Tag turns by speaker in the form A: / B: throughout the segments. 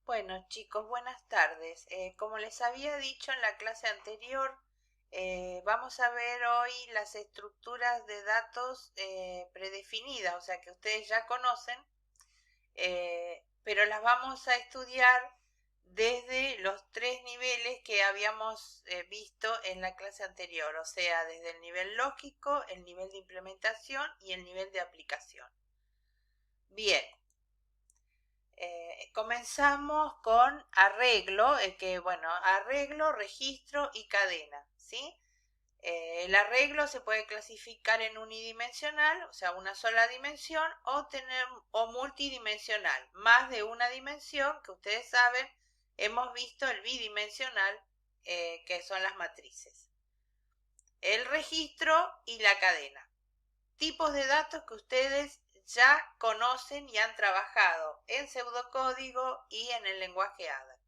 A: Bueno, chicos, buenas tardes. Como les había dicho en la clase anterior, vamos a ver hoy las estructuras de datos predefinidas, o sea que ustedes ya conocen, pero las vamos a estudiar desde los tres niveles que habíamos visto en la clase anterior, o sea, desde el nivel lógico, el nivel de implementación y el nivel de aplicación. Bien. Comenzamos con arreglo, arreglo, registro y cadena, ¿sí? El arreglo se puede clasificar en unidimensional, o sea, una sola dimensión, o multidimensional, más de una dimensión, que ustedes saben, hemos visto el bidimensional, que son las matrices. El registro y la cadena. Tipos de datos que ustedes ya conocen y han trabajado en pseudocódigo y en el lenguaje ADA.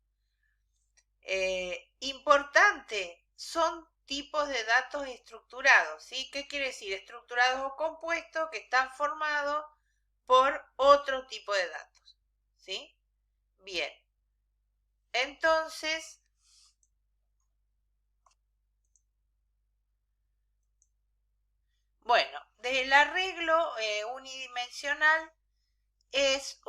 A: Importante, son tipos de datos estructurados, ¿sí? ¿Qué quiere decir? Estructurados o compuestos que están formados por otro tipo de datos, ¿sí? Bien, entonces, bueno, del arreglo unidimensional es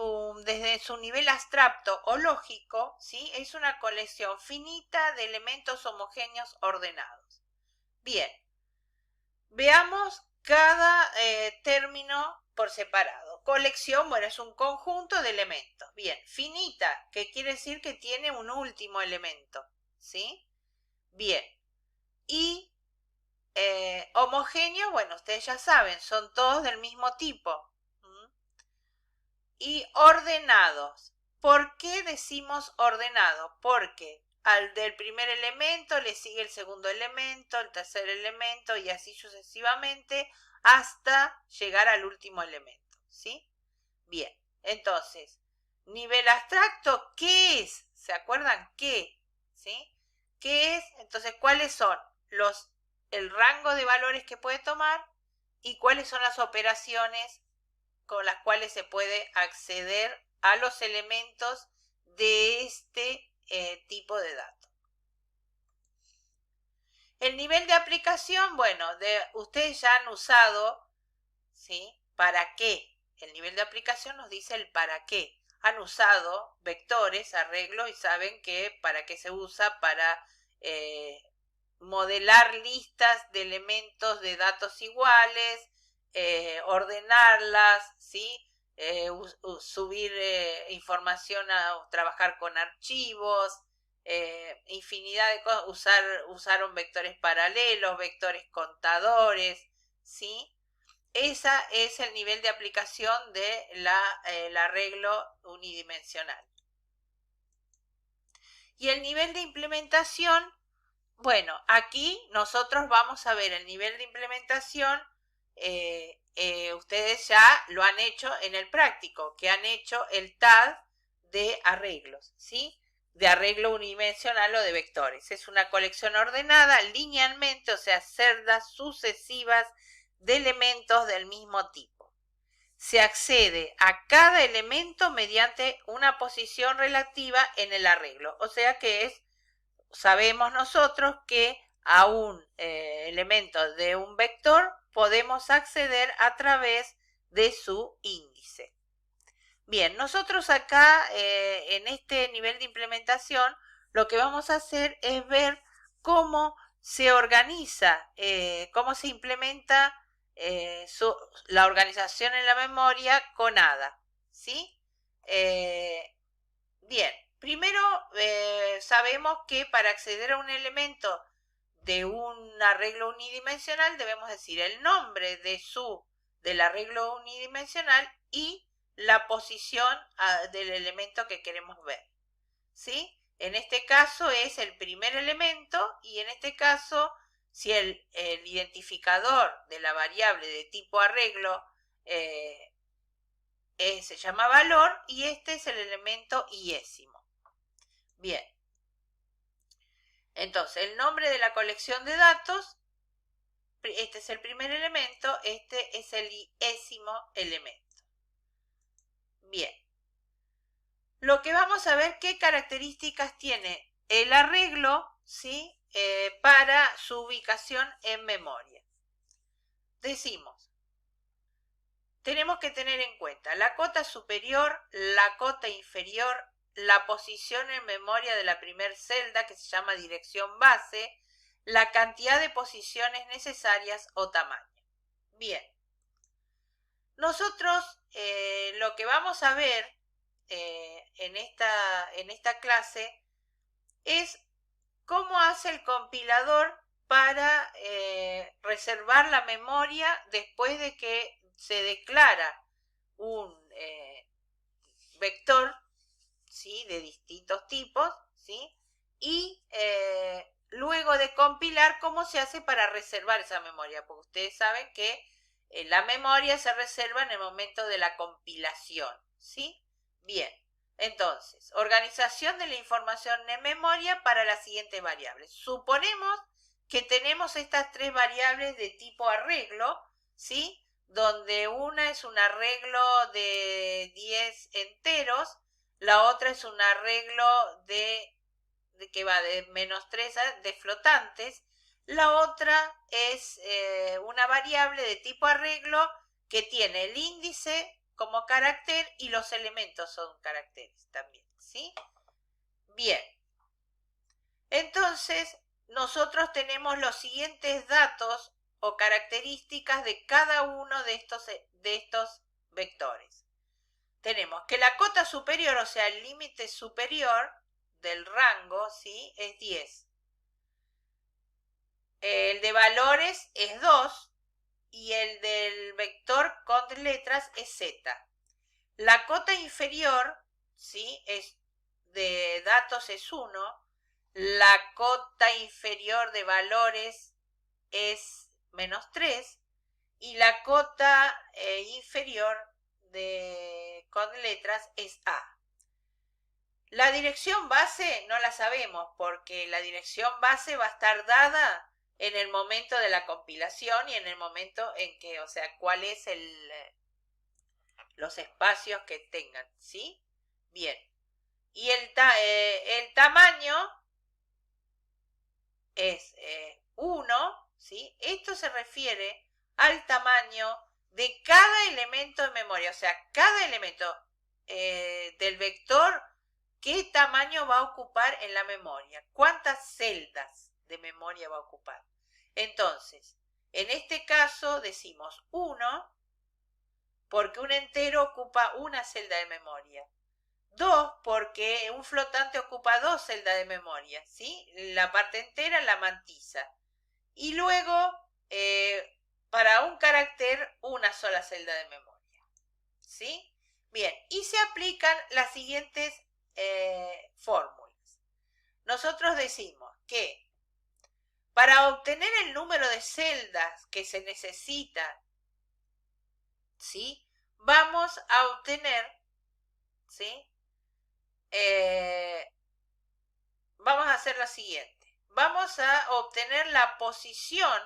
A: desde su nivel abstracto o lógico, ¿sí? Es una colección finita de elementos homogéneos ordenados. Bien, veamos cada término por separado. Colección, bueno, es un conjunto de elementos. Bien, finita, que quiere decir que tiene un último elemento, ¿sí? Bien, y homogéneo, bueno, ustedes ya saben, son todos del mismo tipo. Y ordenados. ¿Por qué decimos ordenado? Porque al del primer elemento le sigue el segundo elemento, el tercer elemento y así sucesivamente hasta llegar al último elemento, ¿sí? Bien, entonces, nivel abstracto, ¿qué es? ¿Se acuerdan qué? ¿Sí? ¿Qué es? Entonces, ¿cuáles son el rango de valores que puede tomar y cuáles son las operaciones con las cuales se puede acceder a los elementos de este tipo de datos? El nivel de aplicación, bueno, ustedes ya han usado, ¿sí? ¿Para qué? El nivel de aplicación nos dice el para qué. Han usado vectores, arreglos y saben que para qué se usa para modelar listas de elementos de datos iguales, ordenarlas, ¿sí? Subir información a trabajar con archivos, infinidad de cosas, usaron vectores paralelos, vectores contadores, ¿sí? Ese es el nivel de aplicación del arreglo unidimensional. Y el nivel de implementación, bueno, aquí nosotros vamos a ver el nivel de implementación. Ustedes ya lo han hecho en el práctico, que han hecho el TAD de arreglos, ¿sí? De arreglo unidimensional o de vectores. Es una colección ordenada linealmente, o sea, celdas sucesivas de elementos del mismo tipo. Se accede a cada elemento mediante una posición relativa en el arreglo, o sea que sabemos nosotros que a un elemento de un vector podemos acceder a través de su índice. Bien, nosotros acá en este nivel de implementación lo que vamos a hacer es ver cómo se organiza, cómo se implementa la organización en la memoria con ADA, ¿sí? Bien, primero sabemos que para acceder a un elemento de un arreglo unidimensional debemos decir el nombre del arreglo unidimensional y la posición del elemento que queremos ver, ¿sí? En este caso es el primer elemento y en este caso, si el identificador de la variable de tipo arreglo se llama valor y este es el elemento iésimo. Bien. Entonces, el nombre de la colección de datos, este es el primer elemento, este es el iésimo elemento. Bien. lo que vamos a ver qué características tiene el arreglo, ¿sí? Para su ubicación en memoria. Decimos, tenemos que tener en cuenta la cota superior, la cota inferior, la posición en memoria de la primer celda, que se llama dirección base, la cantidad de posiciones necesarias o tamaño. Bien, nosotros lo que vamos a ver en esta clase es cómo hace el compilador para reservar la memoria después de que se declara un vector, ¿sí? De distintos tipos, ¿sí? Y luego de compilar, cómo se hace para reservar esa memoria, porque ustedes saben que la memoria se reserva en el momento de la compilación, ¿sí? Bien, entonces, organización de la información en memoria para las siguientes variables. Suponemos que tenemos estas tres variables de tipo arreglo, ¿sí? Donde una es un arreglo de 10 enteros, la otra es un arreglo de que va de -3 de flotantes, la otra es una variable de tipo arreglo que tiene el índice como carácter y los elementos son caracteres también, ¿sí? Bien, entonces nosotros tenemos los siguientes datos o características de cada uno de estos vectores. Tenemos que la cota superior, o sea, el límite superior del rango, ¿sí? Es 10. El de valores es 2 y el del vector con letras es z. La cota inferior, ¿sí? Es de datos es 1. La cota inferior de valores es -3 y la cota inferior con letras es A. La dirección base no la sabemos porque la dirección base va a estar dada en el momento de la compilación y en el momento en que, o sea, cuál es los espacios que tengan, ¿sí? Bien. Y el tamaño es 1, ¿sí? Esto se refiere al tamaño de cada elemento de memoria, o sea, cada elemento del vector, ¿qué tamaño va a ocupar en la memoria? ¿Cuántas celdas de memoria va a ocupar? Entonces, en este caso decimos 1, porque un entero ocupa una celda de memoria. 2, porque un flotante ocupa 2 celdas de memoria, ¿sí? La parte entera, la mantisa. Y luego, para un carácter, una sola celda de memoria, ¿sí? Bien, y se aplican las siguientes fórmulas. Nosotros decimos que para obtener el número de celdas que se necesita, ¿sí? Vamos a obtener, ¿sí? Vamos a hacer lo siguiente. Vamos a obtener la posición,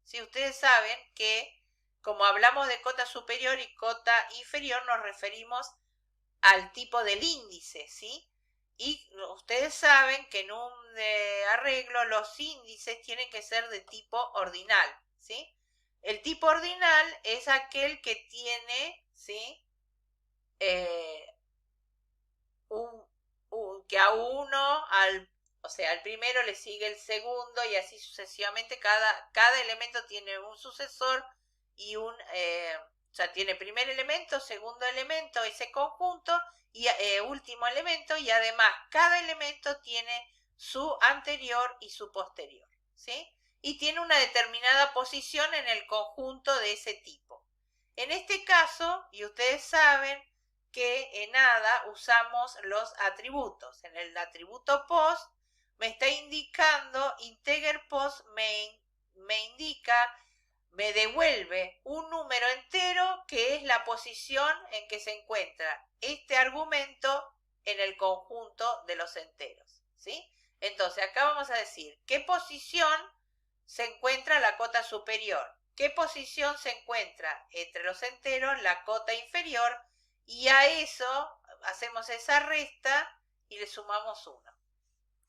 A: si ustedes saben que como hablamos de cota superior y cota inferior, nos referimos al tipo del índice, ¿sí? Y ustedes saben que en un arreglo los índices tienen que ser de tipo ordinal, ¿sí? El tipo ordinal es aquel que tiene, ¿sí? Que a uno, o sea, al primero le sigue el segundo y así sucesivamente. Cada elemento tiene un sucesor y o sea, tiene primer elemento, segundo elemento, ese conjunto y último elemento, y además cada elemento tiene su anterior y su posterior, ¿sí? Y tiene una determinada posición en el conjunto de ese tipo. En este caso, y ustedes saben que en ADA usamos los atributos. En el atributo post me está indicando, integer post me indica, me devuelve un número entero que es la posición en que se encuentra este argumento en el conjunto de los enteros, ¿sí? Entonces acá vamos a decir qué posición se encuentra la cota superior, qué posición se encuentra entre los enteros la cota inferior, y a eso, hacemos esa resta y le sumamos 1.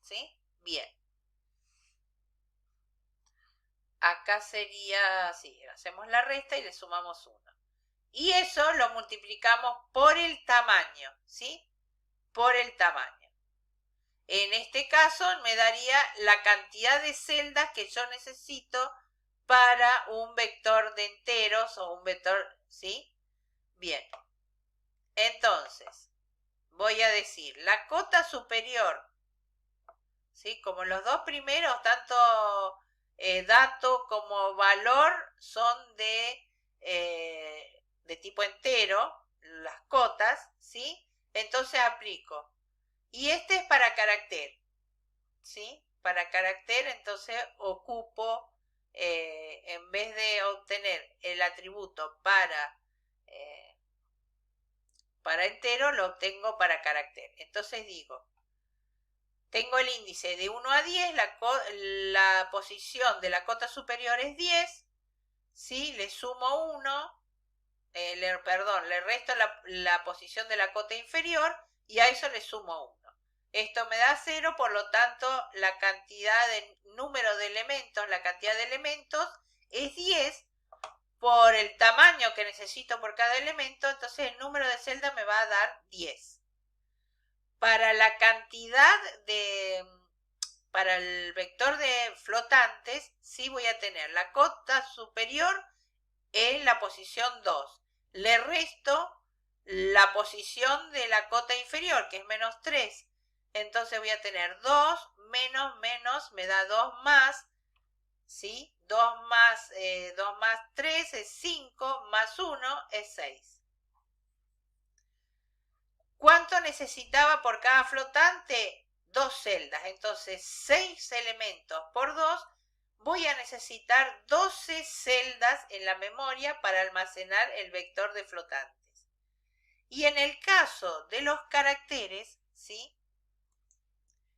A: ¿Sí? Bien. Acá sería así, hacemos la resta y le sumamos 1. Y eso lo multiplicamos por el tamaño, ¿sí? Por el tamaño. En este caso me daría la cantidad de celdas que yo necesito para un vector de enteros o un vector, ¿sí? Bien. Entonces, voy a decir, la cota superior, ¿sí? Como los dos primeros, tanto dato como valor, son de tipo entero, las cotas, ¿sí? Entonces aplico. Y este es para carácter, ¿sí? Para carácter, entonces ocupo, en vez de obtener el atributo para entero, lo obtengo para carácter. Entonces digo, tengo el índice de 1 a 10, la posición de la cota superior es 10, ¿sí? Le sumo 1, le resto la posición de la cota inferior y a eso le sumo 1. Esto me da 0, por lo tanto, la cantidad de número de elementos, la cantidad de elementos es 10 por el tamaño que necesito por cada elemento, entonces el número de celdas me va a dar 10. Para la cantidad para el vector de flotantes, sí voy a tener la cota superior en la posición 2. Le resto la posición de la cota inferior, que es menos 3. Entonces voy a tener 2 menos menos, me da 2 más, ¿sí? 2 más 3 es 5, más 1 es 6. ¿Cuánto necesitaba por cada flotante? 2 celdas. Entonces 6 elementos por 2, voy a necesitar 12 celdas en la memoria para almacenar el vector de flotantes. Y en el caso de los caracteres, ¿sí?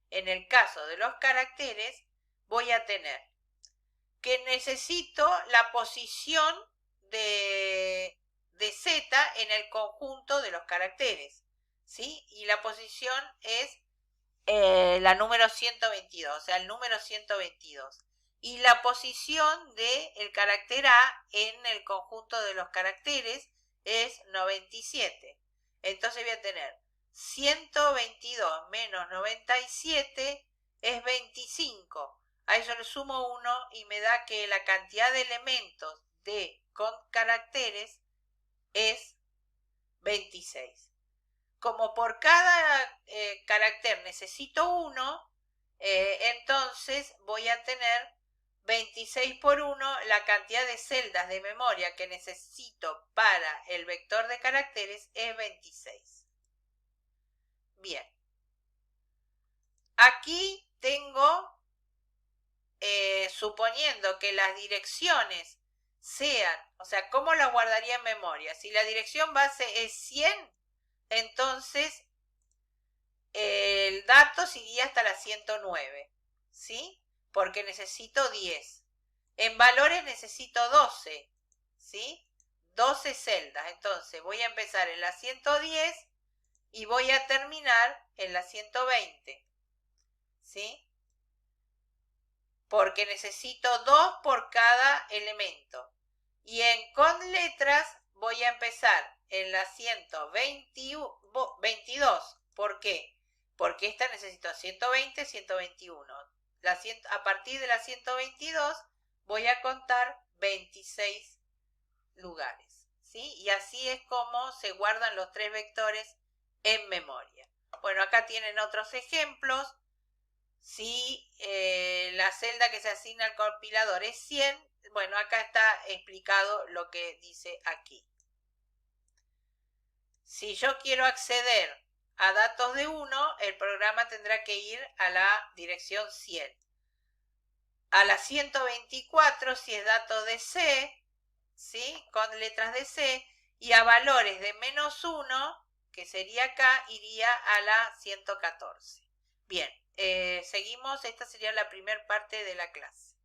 A: En el caso de los caracteres, voy a tener que necesito la posición de Z en el conjunto de los caracteres, ¿sí? Y la posición es la número 122, o sea, el número 122. Y la posición del carácter A en el conjunto de los caracteres es 97. Entonces voy a tener 122 menos 97 es 25. A eso le sumo 1 y me da que la cantidad de elementos con caracteres es 26. Como por cada carácter necesito 1, entonces voy a tener 26 por 1, la cantidad de celdas de memoria que necesito para el vector de caracteres es 26. Bien. Aquí tengo, suponiendo que las direcciones sean, o sea, ¿cómo las guardaría en memoria? Si la dirección base es 100, entonces el dato seguía hasta la 109, ¿sí? Porque necesito 10. En valores necesito 12, ¿sí? 12 celdas. Entonces voy a empezar en la 110 y voy a terminar en la 120, ¿sí? Porque necesito 2 por cada elemento. Y con letras voy a empezar en la 122. ¿Por qué? Porque esta necesito 120, 121. A partir de la 122 voy a contar 26 lugares, ¿sí? Y así es como se guardan los 3 vectores en memoria. Bueno, acá tienen otros ejemplos. Si la celda que se asigna al compilador es 100, bueno, acá está explicado lo que dice aquí. Si yo quiero acceder a datos de 1, el programa tendrá que ir a la dirección 100. A la 124 si es dato de C, ¿sí? Con letras de C, y a valores de menos 1, que sería acá, iría a la 114. Bien, seguimos, esta sería la primera parte de la clase.